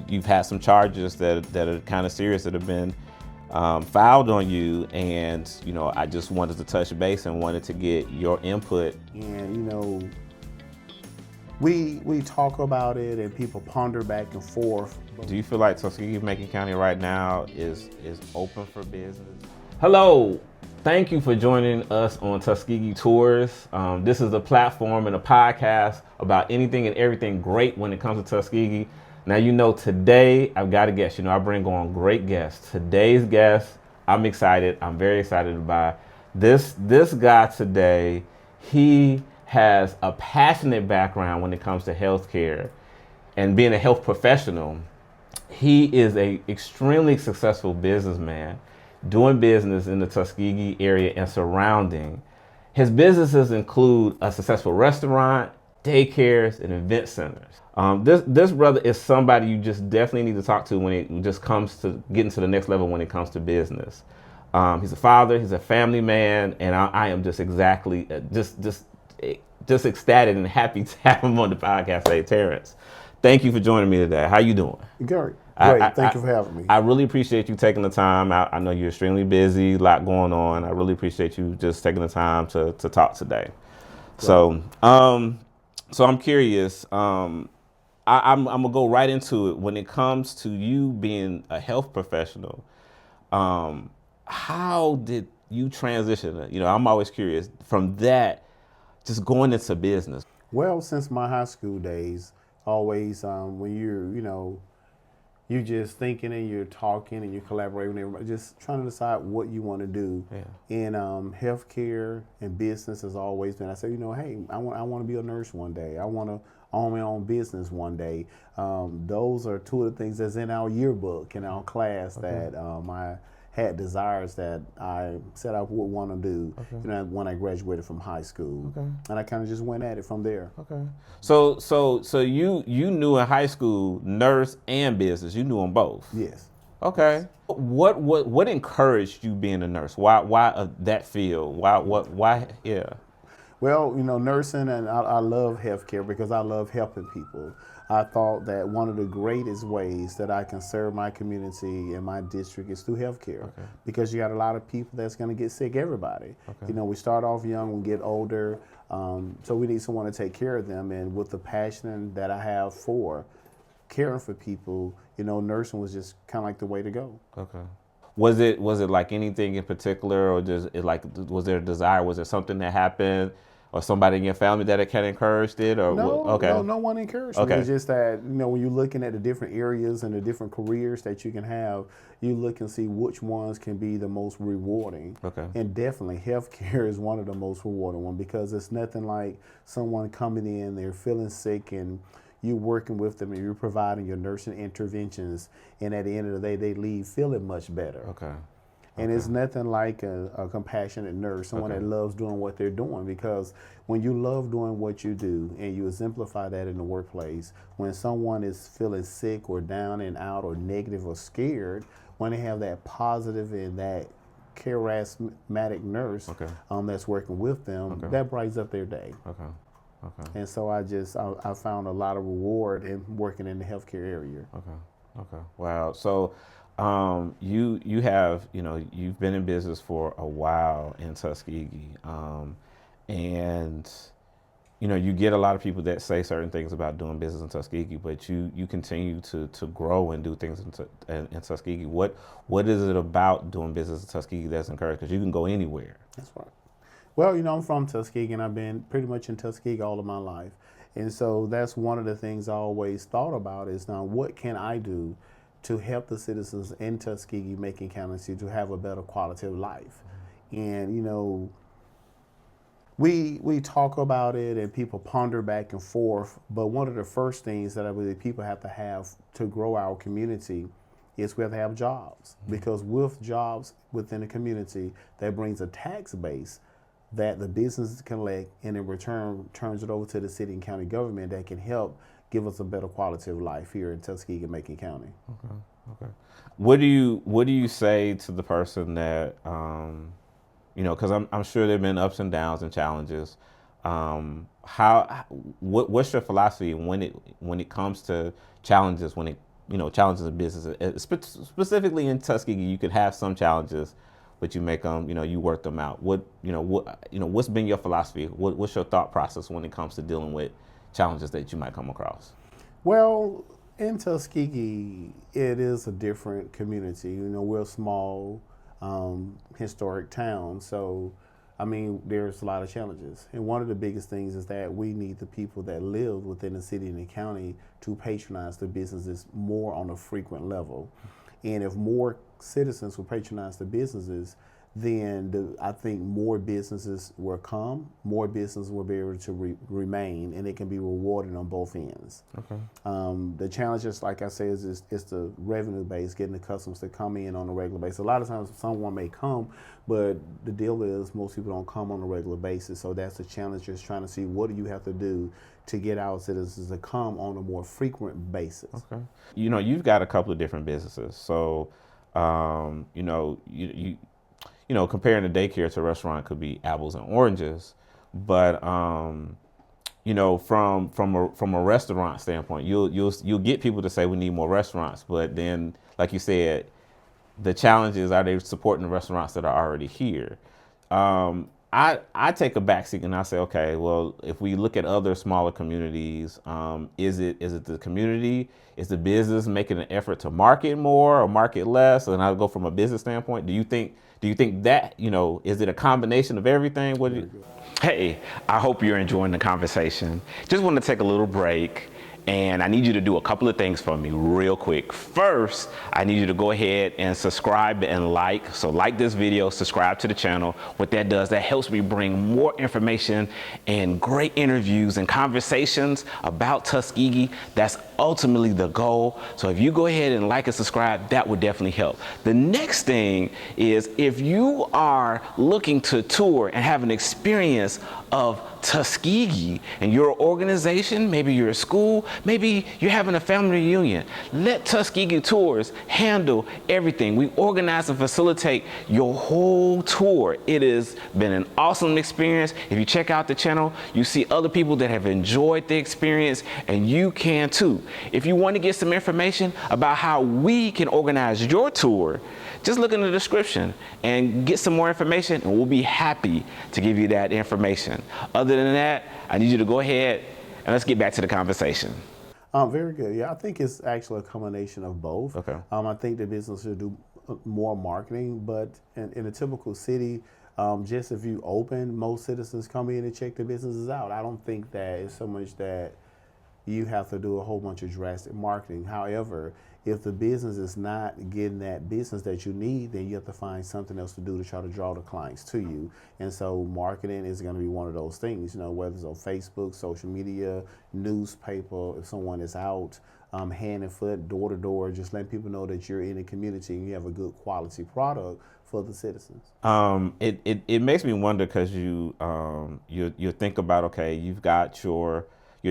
You've had some charges that are kind of serious that have been filed on you, and I just wanted to touch base and wanted to get your input. And we talk about it and people ponder back and forth. Do you feel like Tuskegee County right now is open for business? Hello, thank you for joining us on Tuskegee Tours. This is a platform and a podcast about anything and everything great when it comes to Tuskegee. Now, today I've got a guest. I bring on great guests. Today's guest, I'm excited. I'm very excited about this guy today. He has a passionate background when it comes to healthcare and being a health professional. He is an extremely successful businessman doing business in the Tuskegee area and surrounding. His businesses include a successful restaurant, daycares, and event centers. This brother is somebody you just definitely need to talk to when it just comes to getting to the next level when it comes to business. He's a father, he's a family man, and I am just ecstatic and happy to have him on the podcast today. Terrance, thank you for joining me today. How you doing? Great. Thank you for having me. I really appreciate you taking the time. I know you're extremely busy, a lot going on. I really appreciate you just taking the time to talk today. Right. So I'm curious. I'm gonna go right into it. When it comes to you being a health professional, how did you transition? I'm always curious from that, just going into business. Well, since my high school days, always when you're just thinking and you're talking and you're collaborating with everybody, just trying to decide what you want to do. Yeah. And healthcare and business has always been. I said, hey, I want to be a nurse one day. I want to own my own business one day. Those are two of the things that's in our yearbook in our class that I had desires that I said I would want to do when I graduated from high school. And I kind of just went at it from there. So you knew in high school nurse and business. You knew them both. Yes. Okay. What encouraged you being a nurse? Why that field? Why? Yeah. Well, nursing, and I love healthcare because I love helping people. I thought that one of the greatest ways that I can serve my community and my district is through healthcare, because you got a lot of people that's going to get sick, everybody. We start off young, we get older, so we need someone to take care of them. And with the passion that I have for caring for people, nursing was just kind of like the way to go. Okay. Was it like anything in particular, or was there a desire? Was there something that happened, or somebody in your family that kind of encouraged it? Or no one encouraged me. It's just that when you're looking at the different areas and the different careers that you can have, you look and see which ones can be the most rewarding. And definitely healthcare is one of the most rewarding ones, because it's nothing like someone coming in, they're feeling sick, and you're working with them and you're providing your nursing interventions, and at the end of the day they leave feeling much better. And it's nothing like a compassionate nurse, someone that loves doing what they're doing, because when you love doing what you do and you exemplify that in the workplace, when someone is feeling sick or down and out or negative or scared, when they have that positive and that charismatic nurse that's working with them, that brightens up their day. And so I found a lot of reward in working in the healthcare area. Wow. So you have, you've been in business for a while in Tuskegee, and you get a lot of people that say certain things about doing business in Tuskegee, but you continue to grow and do things in Tuskegee. What is it about doing business in Tuskegee that's encouraged? Because you can go anywhere. That's right. Well, I'm from Tuskegee, and I've been pretty much in Tuskegee all of my life. And so that's one of the things I always thought about is, now what can I do to help the citizens in Tuskegee, Macon County, to have a better quality of life? And, we talk about it and people ponder back and forth, but one of the first things that I believe people have to grow our community is we have to have jobs. Because with jobs within the community, that brings a tax base that the businesses collect, and in return turns it over to the city and county government that can help give us a better quality of life here in Tuskegee and Macon County. What do you say to the person that because I'm sure there've been ups and downs and challenges, what's your philosophy when it comes to challenges, challenges in business, specifically in Tuskegee? You could have some challenges, but you make them, you work them out. What's been your philosophy? What's your thought process when it comes to dealing with challenges that you might come across? Well, in Tuskegee, it is a different community. We're a small, historic town, so there's a lot of challenges. And one of the biggest things is that we need the people that live within the city and the county to patronize the businesses more on a frequent level. And if more citizens will patronize the businesses, then I think more businesses will come, more businesses will be able to remain, and it can be rewarded on both ends. Okay. The challenges, like I said, is the revenue base, getting the customers to come in on a regular basis. A lot of times someone may come, but the deal is most people don't come on a regular basis. So that's the challenge, just trying to see what do you have to do to get our citizens to come on a more frequent basis. Okay. You've got a couple of different businesses. So, comparing a daycare to a restaurant could be apples and oranges, but from a restaurant standpoint, you'll get people to say we need more restaurants, but then, like you said, the challenge is, are they supporting the restaurants that are already here? I take a backseat and I say, okay, well, if we look at other smaller communities, is it the community? Is the business making an effort to market more or market less? And I'll go from a business standpoint. Do you think that, is it a combination of everything? Hey, I hope you're enjoying the conversation. Just want to take a little break. And I need you to do a couple of things for me real quick. First, I need you to go ahead and subscribe and like. So like this video, subscribe to the channel. What that does, that helps me bring more information and great interviews and conversations about Tuskegee. That's ultimately the goal. So if you go ahead and like and subscribe, that would definitely help. The next thing is, if you are looking to tour and have an experience of Tuskegee and your organization, maybe you're a school, maybe you're having a family reunion, let Tuskegee Tours handle everything. We organize and facilitate your whole tour. It has been an awesome experience. If you check out the channel, you see other people that have enjoyed the experience, and you can too. If you want to get some information about how we can organize your tour, just look in the description and get some more information, and we'll be happy to give you that information. Other than that, I need you to go ahead and let's get back to the conversation. Very good. Yeah, I think it's actually a combination of both. Okay. I think the business should do more marketing, but in a typical city, just if you open, most citizens come in and check the businesses out. I don't think that it's so much that you have to do a whole bunch of drastic marketing. However, if the business is not getting that business that you need, then you have to find something else to do to try to draw the clients to you. And so marketing is going to be one of those things, whether it's on Facebook, social media, newspaper, if someone is out hand and foot, door to door, just letting people know that you're in the community and you have a good quality product for the citizens. It makes me wonder, because you think about, okay, you've got your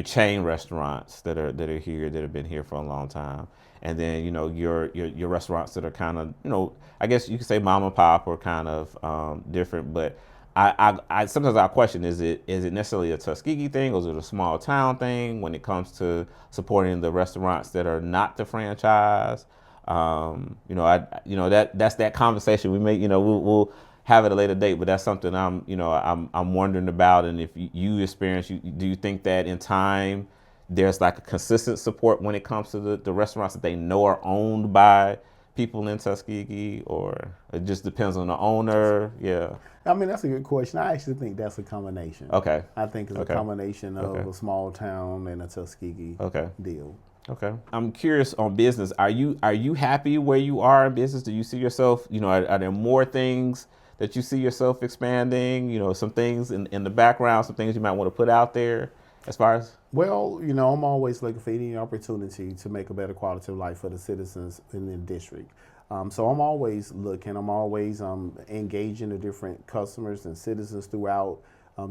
chain restaurants that are here, that have been here for a long time, and then your restaurants that are kind of, I guess you could say mom and pop, or kind of different. But I sometimes I question, is it necessarily a Tuskegee thing, or is it a small town thing when it comes to supporting the restaurants that are not the franchise? That's that conversation we make. We'll have it at a later date, but that's something I'm wondering about. And if you experience, do you think that in time there's like a consistent support when it comes to the restaurants that they know are owned by people in Tuskegee, or it just depends on the owner? Yeah. That's a good question. I actually think that's a combination. Okay. I think it's a combination of a small town and a Tuskegee deal. Okay. I'm curious on business. Are you happy where you are in business? Do you see yourself, are there more things that you see yourself expanding? Some things in the background, some things you might want to put out there as far as? Well, I'm always looking for any opportunity to make a better quality of life for the citizens in the district. So I'm always looking. I'm always engaging the different customers and citizens throughout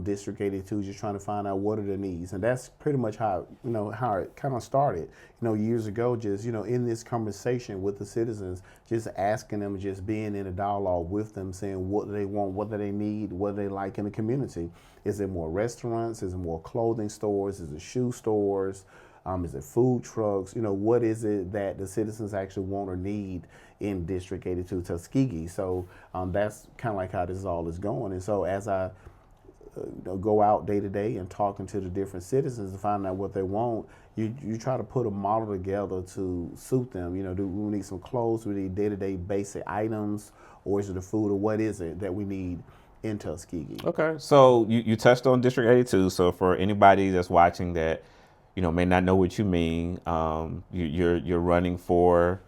District 82, just trying to find out what are the needs. And that's pretty much how it kind of started, years ago, just, in this conversation with the citizens, just asking them, just being in a dialogue with them, saying what do they want, what do they need, what do they like in the community. Is it more restaurants? Is it more clothing stores? Is it shoe stores? Is it food trucks? What is it that the citizens actually want or need in District 82 Tuskegee? So that's kind of like how this all is going. And so as I go out day to day and talking to the different citizens and finding out what they want, you try to put a model together to suit them. Do we need some clothes? Do we need day-to-day basic items? Or is it the food? Or what is it that we need in Tuskegee? Okay, so you touched on District 82. So for anybody that's watching that may not know what you mean, you're running for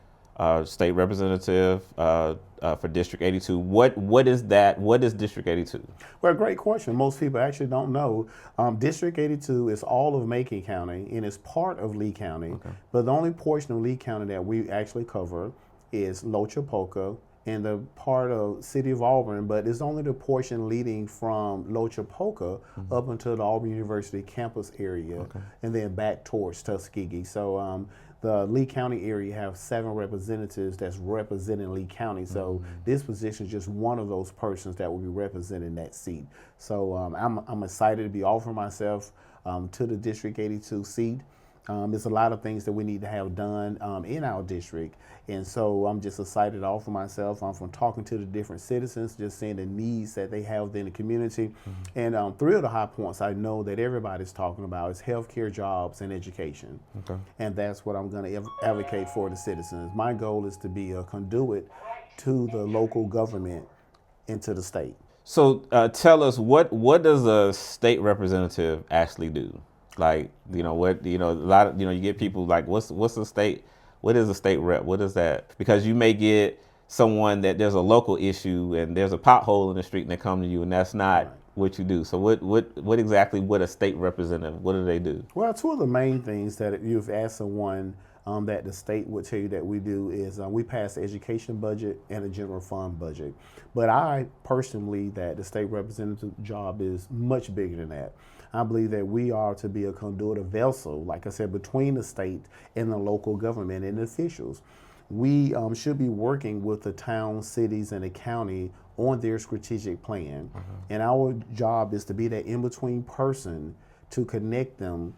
state representative for District 82. What is that? What is District 82? Well, great question. Most people actually don't know. District 82 is all of Macon County and is part of Lee County. Okay. But the only portion of Lee County that we actually cover is Lochapoka and the part of City of Auburn, but it's only the portion leading from Lochapoka up until the Auburn University campus area, and then back towards Tuskegee. So the Lee County area have 7 representatives that's representing Lee County. So this position is just one of those persons that will be representing that seat. So I'm excited to be offering myself to the District 82 seat. There's a lot of things that we need to have done in our district. And so I'm just excited to offer myself. I'm from talking to the different citizens, just seeing the needs that they have in the community. And 3 of the high points I know that everybody's talking about is healthcare, jobs, and education. Okay. And that's what I'm going to advocate for the citizens. My goal is to be a conduit to the local government and to the state. So tell us, what does a state representative actually do? Like, a lot of, you get people like, what's the state? What is a state rep? What is that? Because you may get someone that there's a local issue and there's a pothole in the street and they come to you and that's not what you do. So what exactly would a state representative, what do they do? Well, 2 of the main things that you've asked someone that the state would tell you that we do is we pass the education budget and a general fund budget. But I personally that the state representative job is much bigger than that. I believe that we are to be a conduit, a vessel, like I said, between the state and the local government and the officials. We should be working with the towns, cities, and the county on their strategic plan. And our job is to be that in-between person to connect them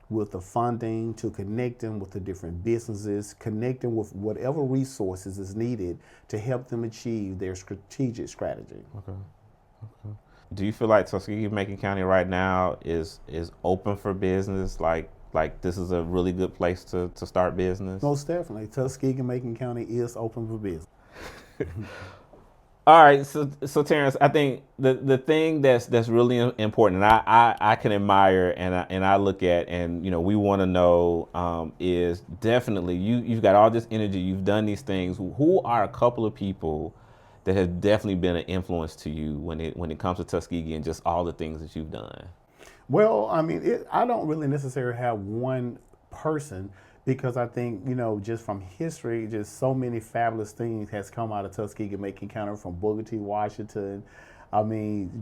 with the funding, to connect them with the different businesses, connect them with whatever resources is needed to help them achieve their strategic strategy. Okay. Do you feel like Tuskegee Macon County right now is open for business? Like this is a really good place to start business? Most definitely. Tuskegee Macon County is open for business. All right, so Terrance, I think the thing that's really important, and I can admire and I look at, and we want to know is definitely you've got all this energy, you've done these things. Who are a couple of people that have definitely been an influence to you when it comes to Tuskegee and just all the things that you've done? Well, I mean, I don't really necessarily have one person, because I think, just from history, just so many fabulous things has come out of Tuskegee Macon County, from Booker T. Washington,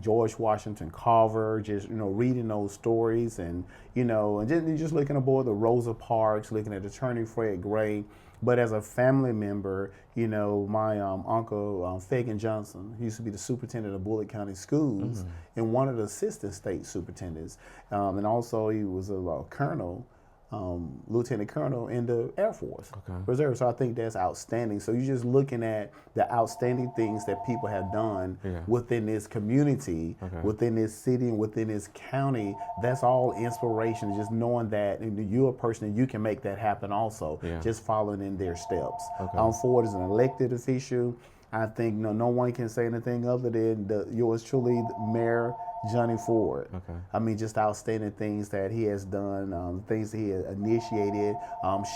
George Washington Carver, just, reading those stories and, and just looking aboard the Rosa Parks, looking at Attorney Fred Gray. But as a family member, my uncle, Fagan Johnson, he used to be the superintendent of Bullitt County Schools and one of the assistant state superintendents. And also he was a colonel, lieutenant colonel in the Air Force Reserve. So I think that's outstanding. So you're just looking at the outstanding things that people have done within this community, within this city, and within this county. That's all inspiration, just knowing that you're a person and you can make that happen also, just following in their steps. Ford is an elected official. I think no one can say anything other than yours truly, Mayor Johnny Ford. Just outstanding things that he has done, things that he has initiated.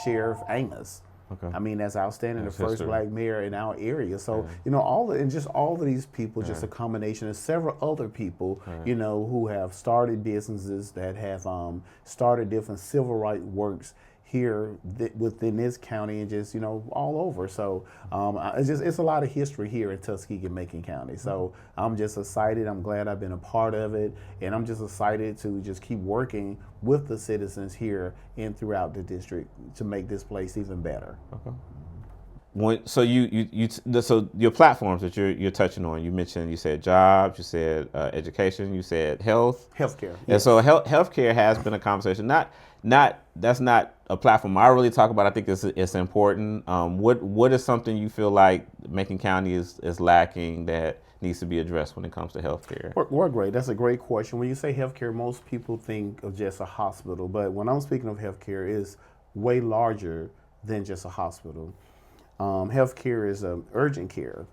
Sheriff Amos. That's outstanding. That's the first black mayor in our area. So, all of these people, just a combination of several other people, who have started businesses, that have started different civil rights works here within this county and just, all over. So it's a lot of history here in Tuskegee and Macon County. So I'm just excited. I'm glad I've been a part of it. And I'm just excited to just keep working with the citizens here and throughout the district to make this place even better. Okay. So so your platforms that you're touching on, you said jobs, you said education, you said healthcare, and yes. So healthcare has been a conversation. That's not a platform I really talk about. I think it's important. What is something you feel like Macon County is lacking that needs to be addressed when it comes to healthcare? Well, great. That's a great question. When you say healthcare, most people think of just a hospital, but when I'm speaking of healthcare, it's way larger than just a hospital. Healthcare is urgent care.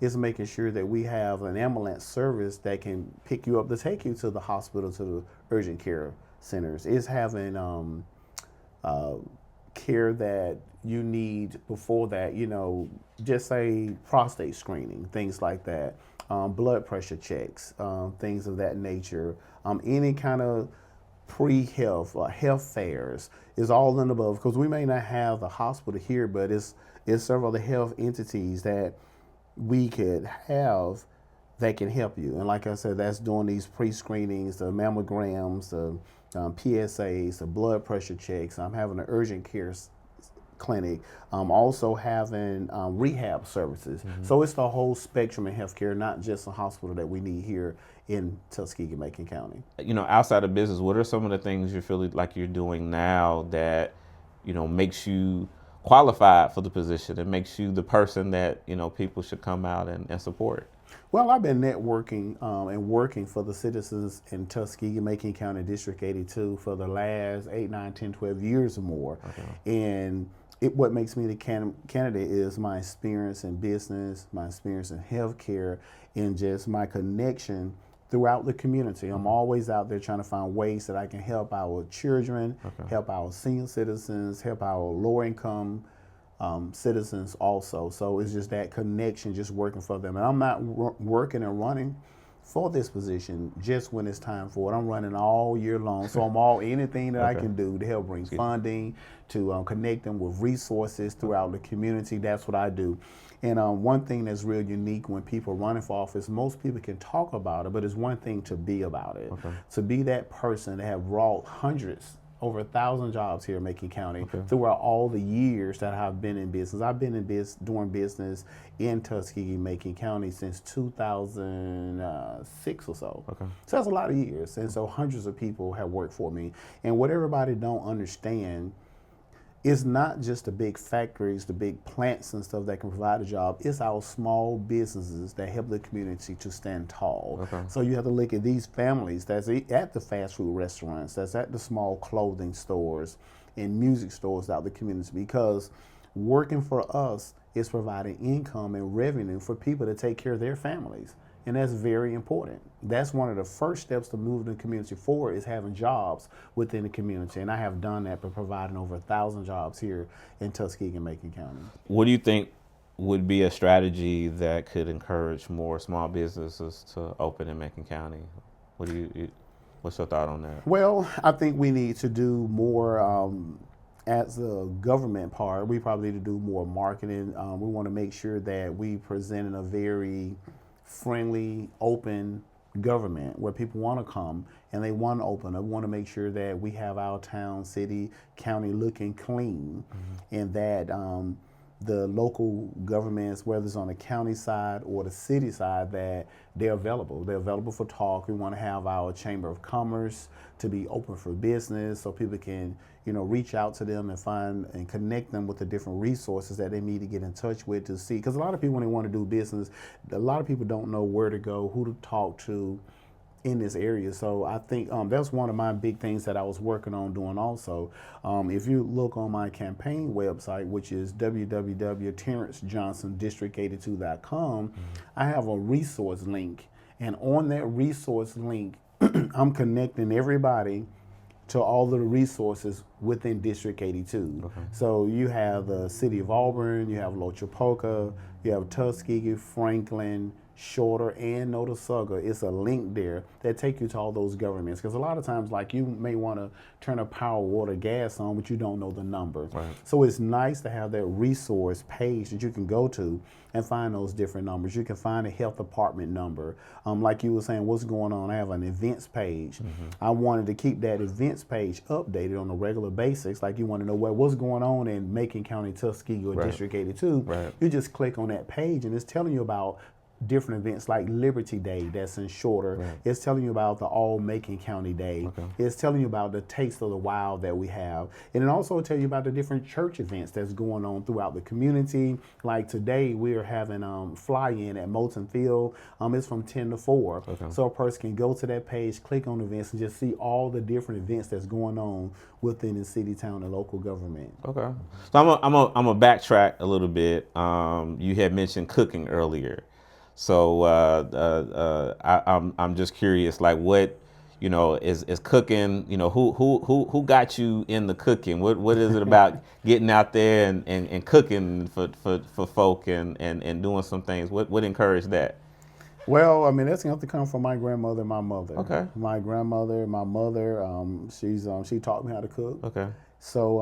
It's making sure that we have an ambulance service that can pick you up to take you to the hospital, to the urgent care centers. It's having care that you need before that, just say prostate screening, things like that, blood pressure checks, things of that nature, any kind of pre-health or health fairs is all in above, because we may not have the hospital here, but it's several of the health entities that we could have that can help you. And like I said, that's doing these pre-screenings, the mammograms, the PSAs, the blood pressure checks. I'm having an urgent care clinic. I'm also having rehab services. Mm-hmm. So it's the whole spectrum in healthcare, not just a hospital that we need here in Tuskegee, Macon County. Outside of business, what are some of the things you feel like you're doing now that, makes you qualified for the position and makes you the person that, people should come out and support? Well, I've been networking and working for the citizens in Tuskegee, Macon County, District 82 for the last 8, 9, 10, 12 years or more. Okay. And what makes me the candidate is my experience in business, my experience in healthcare, and just my connection throughout the community. I'm always out there trying to find ways that I can help our children, help our senior citizens, help our lower income citizens also. So it's just that connection, just working for them. And I'm not working and running for this position just when it's time for it. I'm running all year long. So I'm all anything that I can do to help bring funding, to connect them with resources throughout the community. That's what I do. And one thing that's real unique when people are running for office, most people can talk about it, but it's one thing to be about it. Okay. To be that person that have wrought hundreds, over 1,000 jobs here in Macon County throughout all the years that I've been in business. I've been doing business in Tuskegee, Macon County since 2006 or so. Okay. So that's a lot of years. And so hundreds of people have worked for me. And what everybody don't understand, it's not just the big factories, the big plants and stuff that can provide a job. It's our small businesses that help the community to stand tall. Okay. So you have to look at these families that's at the fast food restaurants, that's at the small clothing stores and music stores out in the community, because working for us is providing income and revenue for people to take care of their families. And that's very important. That's one of the first steps to move the community forward, is having jobs within the community. And I have done that by providing over 1,000 jobs here in Tuskegee and Macon County. What do you think would be a strategy that could encourage more small businesses to open in Macon County? What's your thought on that? Well, I think we need to do more as a government part. We probably need to do more marketing. We want to make sure that we present in a very friendly, open government where people want to come and they want to open up. We want to make sure that we have our town, city, county looking clean, and that the local governments, whether it's on the county side or the city side, that they're available. They're available for talk. We want to have our Chamber of Commerce to be open for business so people can, reach out to them and find and connect them with the different resources that they need to get in touch with to see. Because a lot of people, when they want to do business, a lot of people don't know where to go, who to talk to in this area. So I think that's one of my big things that I was working on doing also. If you look on my campaign website, which is www.terrancejohnsondistrict82.com, I have a resource link. And on that resource link, I'm connecting everybody to all of the resources within District 82. Okay. So you have the City of Auburn, you have Lochapoka, you have Tuskegee, Franklin, Shorter, and Notasulga. It's a link there that take you to all those governments. Because a lot of times, like, you may want to turn a power, water, gas on, but you don't know the number. Right. So it's nice to have that resource page that you can go to and find those different numbers. You can find a health department number. Like you were saying, what's going on? I have an events page. I wanted to keep that events page updated on a regular basis. Like, you want to know what's going on in Macon County, Tuskegee, or District 82. You just click on that page and it's telling you about different events like Liberty Day that's in Shorter. It's telling you about the All Macon County Day. It's telling you about the Taste of the Wild that we have. And it also tells you about the different church events that's going on throughout the community. Like today, we are having fly-in at Moulton Field. It's from 10 to 4. So a person can go to that page, click on events, and just see all the different events that's going on within the city, town, and local government. Okay. So I'm a backtrack a little bit. You had mentioned cooking earlier. So I'm just curious, like, what, is cooking, who got you in the cooking? What is it about getting out there and cooking for folk and doing some things? What encouraged that? Well, I mean, that's going to have to come from my grandmother and my mother. Okay. My grandmother, my mother, she taught me how to cook. Okay. So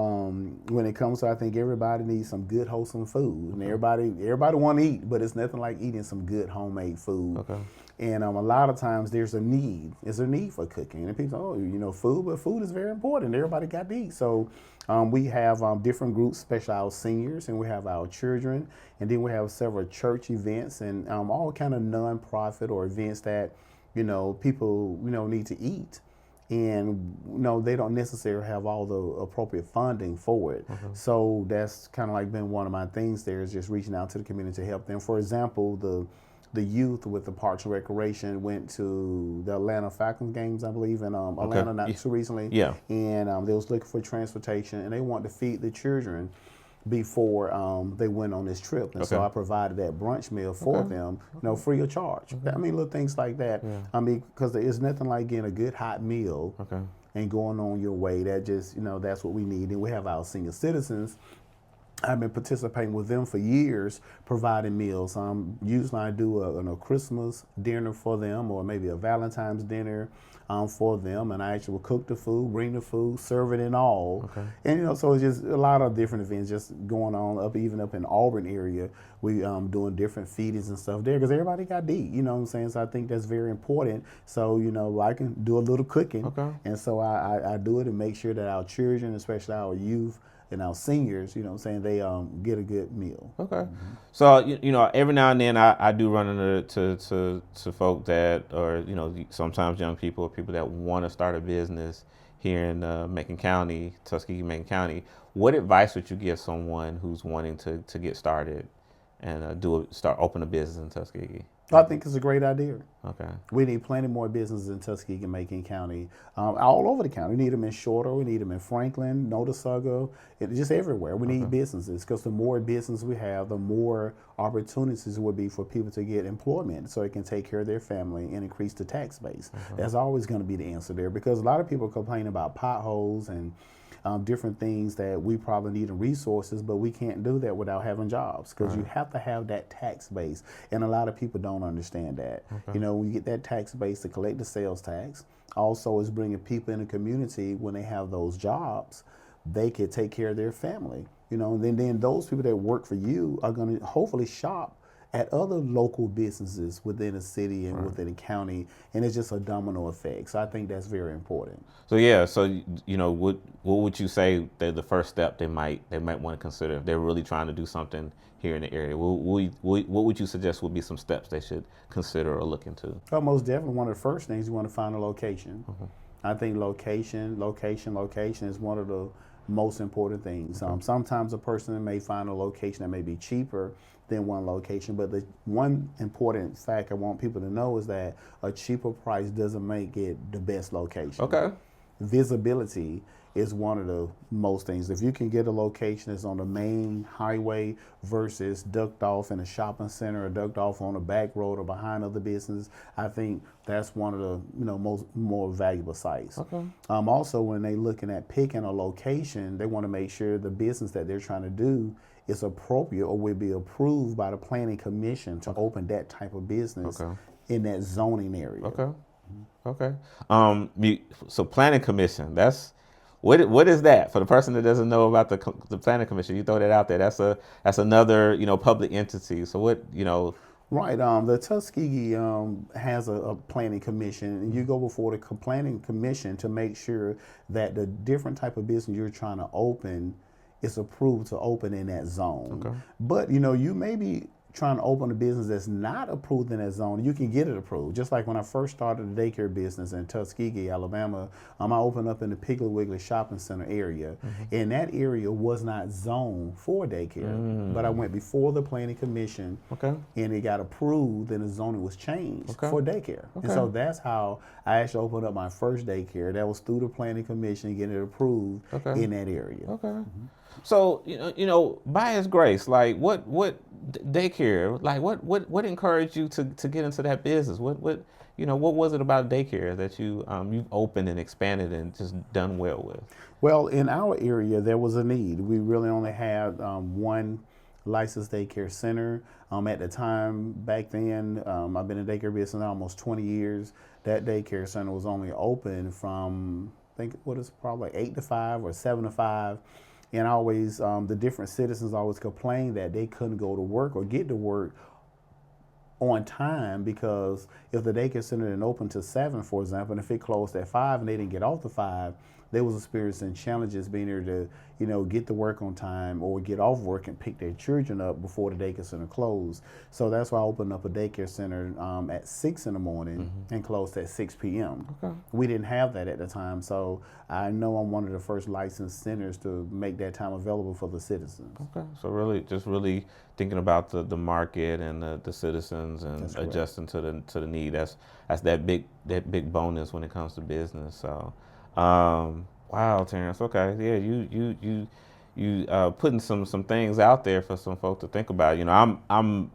when it comes to, I think everybody needs some good, wholesome food. And everybody want to eat, but it's nothing like eating some good homemade food. Okay. And a lot of times there's a need. There's a need for cooking. And people say, food, but food is very important. Everybody got to eat. So we have different groups, especially our seniors, and we have our children. And then we have several church events and all kind of nonprofit or events that, people, need to eat. And they don't necessarily have all the appropriate funding for it. So that's kind of like been one of my things there, is just reaching out to the community to help them. For example, the youth with the Parks and Recreation went to the Atlanta Falcons games, I believe, in Atlanta not too recently. Yeah. And they was looking for transportation, and they wanted to feed the children before they went on this trip. And so I provided that brunch meal for them, free of charge. I mean, little things like that. Yeah. I mean, because there's nothing like getting a good hot meal and going on your way. That just, that's what we need. And we have our senior citizens. I've been participating with them for years, providing meals. Usually I do a Christmas dinner for them, or maybe a Valentine's dinner for them, and I actually will cook the food, bring the food, serve it and all. And so it's just a lot of different events just going on even up in Auburn area. We doing different feedings and stuff there because everybody got to eat. You know what I'm saying? So I think that's very important. So I can do a little cooking, and so I do it and make sure that our children, especially our youth, and our seniors, they get a good meal. Okay. So, every now and then I do run into to folk that, or, sometimes young people or people that want to start a business here in Macon County, Tuskegee, Macon County. What advice would you give someone who's wanting to get started and open a business in Tuskegee? I think it's a great idea. Okay. We need plenty more businesses in Tuskegee and Macon County, all over the county. We need them in Shorter, we need them in Franklin, Notasulga, just everywhere. We need businesses, because the more business we have, the more opportunities will be for people to get employment so they can take care of their family and increase the tax base. That's always going to be the answer there, because a lot of people complain about potholes and different things that we probably need in resources, but we can't do that without having jobs, because you have to have that tax base, and a lot of people don't understand that. When you get that tax base to collect the sales tax, also is bringing people in the community. When they have those jobs, they can take care of their family, and then those people that work for you are going to hopefully shop at other local businesses within the city and within the county, and it's just a domino effect. So I think that's very important. So what would you say that the first step they might want to consider if they're really trying to do something here in the area? What would you suggest would be some steps they should consider or look into? Well, most definitely one of the first things, you want to find a location. I think location is one of the most important things. Sometimes a person may find a location that may be cheaper than one location, but the one important fact I want people to know is that a cheaper price doesn't make it the best location. Visibility is one of the most things. If you can get a location that's on the main highway versus ducked off in a shopping center or ducked off on a back road or behind other business, I think that's one of the more valuable sites. Also, when they're looking at picking a location, they want to make sure the business that they're trying to do it's appropriate or will be approved by the planning commission to open that type of business in that zoning area. Okay. So planning commission, what is that for the person that doesn't know about the planning commission? You throw that out there. That's another public entity. So what Right. The Tuskegee has a planning commission, and you go before the planning commission to make sure that the different type of business you're trying to open is approved to open in that zone. Okay. But you may be trying to open a business that's not approved in that zone. You can get it approved. Just like when I first started the daycare business in Tuskegee, Alabama, I opened up in the Piggly Wiggly shopping center area, and that area was not zoned for daycare. But I went before the planning commission, and it got approved, and the zoning was changed for daycare. And so that's how I actually opened up my first daycare. That was through the planning commission, getting it approved in that area. So by His grace, like what daycare, like what encouraged you to get into that business? What was it about daycare that you've opened and expanded and just done well with? Well, in our area, there was a need. We really only had one licensed daycare center. At the time, back then, I've been in daycare business almost 20 years. That daycare center was only open from, I think, probably 8 to 5 or 7 to 5. And always, the different citizens always complained that they couldn't go to work or get to work on time, because if the daycare center didn't open till 7, for example, and if it closed at 5 and they didn't get off to 5, they was experiencing challenges being able to, get to work on time or get off work and pick their children up before the daycare center closed. So that's why I opened up a daycare center at 6 in the morning and closed at 6 p.m. We didn't have that at the time, so I know I'm one of the first licensed centers to make that time available for the citizens. So really thinking about the market and the citizens and adjusting to the need. That's that big bonus when it comes to business. So. Wow, Terrance. Okay, yeah, you putting some things out there for some folks to think about. I'm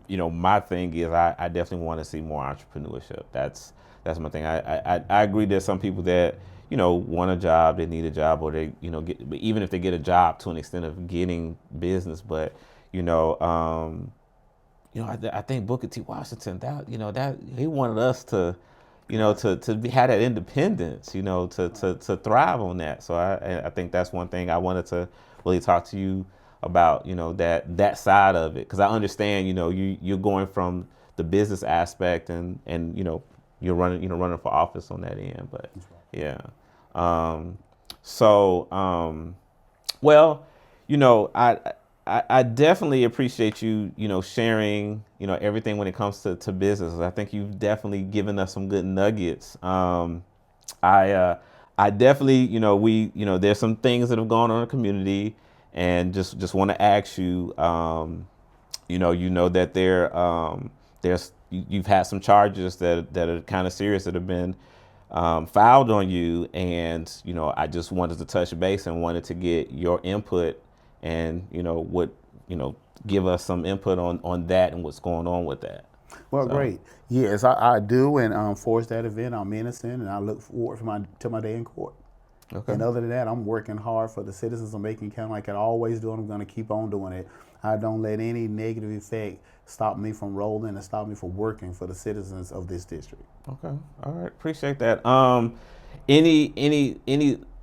my thing is I definitely want to see more entrepreneurship. That's my thing. I agree. There's some people that want a job, they need a job, or they even if they get a job to an extent of getting business, but I think Booker T. Washington that he wanted us to. To have that independence, to thrive on that. So I think that's one thing I wanted to really talk to you about, that side of it, because I understand, you're going from the business aspect and you're running for office on that end, but yeah. Well, I definitely appreciate you, sharing, everything when it comes to business. I think you've definitely given us some good nuggets. I definitely, there's some things that have gone on in the community, and just want to ask you, that you've had some charges that are kind of serious that have been filed on you, and I just wanted to touch base and wanted to get your input. And give us some input on that and what's going on with that. Well, great. Yes, I do, and for that event, I'm innocent, and I look forward to my day in court. And other than that, I'm working hard for the citizens of Macon County, like I always do, and I'm going to keep on doing it. I don't let any negative effect stop me from rolling and stop me from working for the citizens of this district. Okay, all right, appreciate that.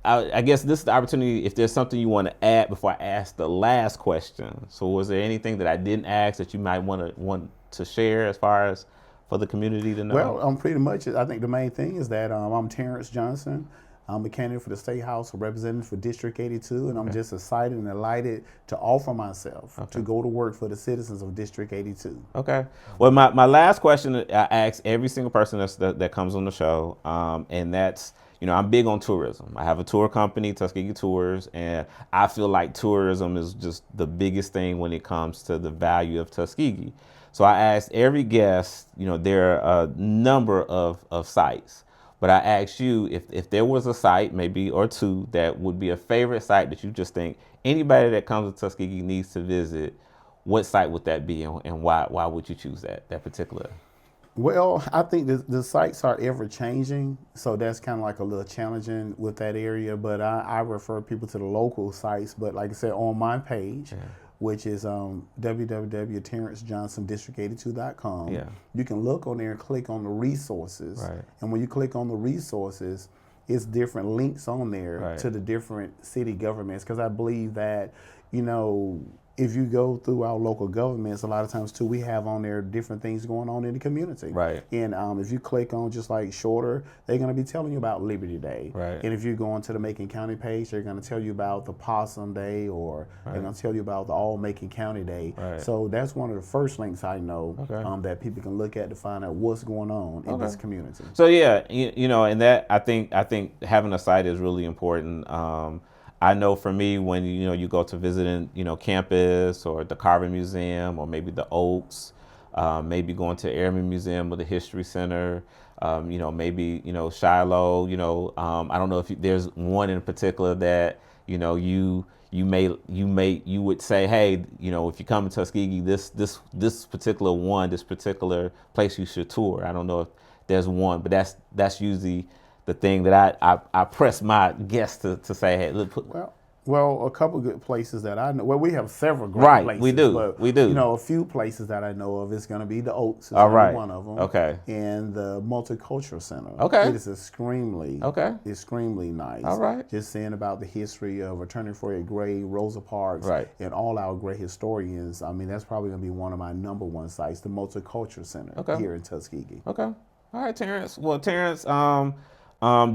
I guess this is the opportunity, if there's something you want to add before I ask the last question. So was there anything that I didn't ask that you might want to share as far as for the community to know? Well, pretty much, I think the main thing is that I'm Terrance Johnson. I'm a candidate for the State House of Representatives for District 82, and I'm just excited and delighted to offer myself to go to work for the citizens of District 82. Okay. Well, my last question I ask every single person that comes on the show, and that's, I'm big on tourism. I have a tour company, Tuskegee Tours, and I feel like tourism is just the biggest thing when it comes to the value of Tuskegee. So I asked every guest, there are a number of sites, but I asked you if there was a site, maybe or two, that would be a favorite site that you just think anybody that comes to Tuskegee needs to visit. What site would that be, and why would you choose that particular? Well, I think the sites are ever changing, so that's kind of like a little challenging with that area, but I refer people to the local sites. But like I said, on my page, which is www.terrancejohnsondistrict82.com. Yeah. You can look on there and click on the resources. Right. And when you click on the resources, it's different links on there to the different city governments. Because I believe that, if you go through our local governments, a lot of times too, we have on there different things going on in the community. Right. And if you click on just like Shorter, they're going to be telling you about Liberty Day. Right. And if you go onto the Macon County page, they're going to tell you about the Possum Day, or they're going to tell you about the All Macon County Day. Right. So that's one of the first links I know that people can look at to find out what's going on in this community. So yeah, and that I think having a site is really important. I know for me, when you go to visiting campus or the Carving Museum or maybe the Oaks, maybe going to Airman Museum or the History Center, maybe Shiloh. I don't know if there's one in particular that you would say, hey, if you come to Tuskegee, this particular place you should tour. I don't know if there's one, but that's usually the thing that I press my guests to say, hey, look. Well, a couple good places that I know. Well, we have several great places. We do. A few places that I know of is going to be the Oaks. Is one of them. Okay. And the Multicultural Center. Okay. It is extremely nice. All right. Just saying about the history of Attorney Fred Gray, Rosa Parks, and all our great historians. I mean, that's probably going to be one of my number one sites, the Multicultural Center here in Tuskegee. Okay. All right, Terrance. Well, Terrance,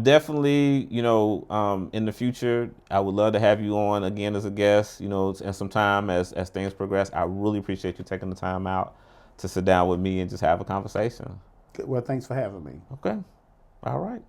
definitely, in the future, I would love to have you on again as a guest, and some time as things progress. I really appreciate you taking the time out to sit down with me and just have a conversation. Well, thanks for having me. Okay. All right.